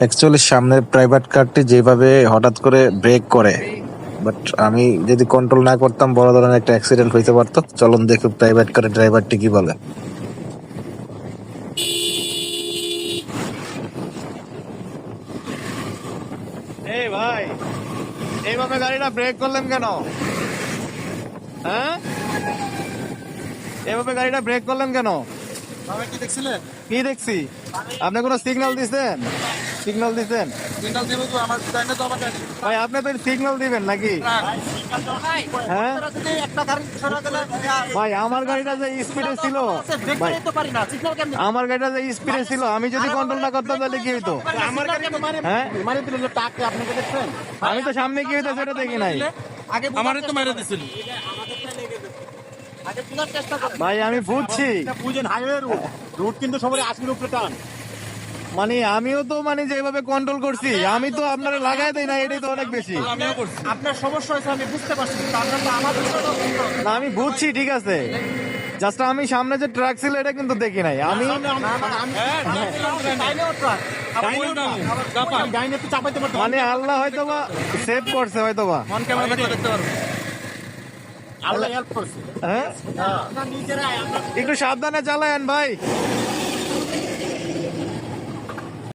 Actually সামনের private কারটি যেভাবে হঠাৎ করে ব্রেক করে, বাট আমি যদি কন্ট্রোল না করতাম বড় ধরনের একটা অ্যাক্সিডেন্ট হইতে পারতো। চলুন দেখি প্রাইভেট কারের ড্রাইভারটি কি বলে। এই ভাই, এইভাবে গাড়িটা ব্রেক করলেন কেন? হ্যাঁ, এভাবে গাড়িটা ব্রেক করলেন কেন? কি দেখছিলেন? কি দেখছি? আপনি কোনো সিগন্যাল দিচ্ছেন? সিগন্যাল দিচ্ছেন? সিগন্যাল দিব তো আমার টাইমে তো আমার ভাই আপনি তো সিগন্যাল দিবেন নাকি? হ্যাঁ ভাই, আমার গাড়িটা যে স্পিডে ছিল, ভাই আমার গাড়িটা যে স্পিডে ছিল, আমি যদি কন্ট্রোল না করতাম তাহলে কি হইতো? আমার গাড়ি তো হ্যাঁ, মারি দিল টাকে আপনি কি দেখছেন? আমি তো সামনে কি হইতো সেটা দেখি নাই। আগে আমারে তো মেরে দিছিল। ভাই আমি বুঝছি, বুঝেন হাইওয়ে রুট রুট কিন্তু সবারই 80 উপরে টান। মানে আমিও তো মানে যেভাবে কন্ট্রোল করছি, আমি তো আপনারা লাগাই দেই না, এটাই তো অনেক বেশি। আমিও করছি। আপনার সমস্যা হয়েছে আমি বুঝতে পারছি, কিন্তু আপনার তো আমার না আমি বুঝছি, ঠিক আছে, জাস্ট আমি সামনে যে ট্রাক ছিল এটা কিন্তু দেখি নাই। আমি মানে আল্লাহ হয়তো বা সেভ করছে, হয়তো বা মন ক্যামেরা দেখতে পারবো। আল্লাহ হেল্প করছে। হ্যাঁ, নিজেরাই আমরা একটু সাবধানে চালায়েন ভাই।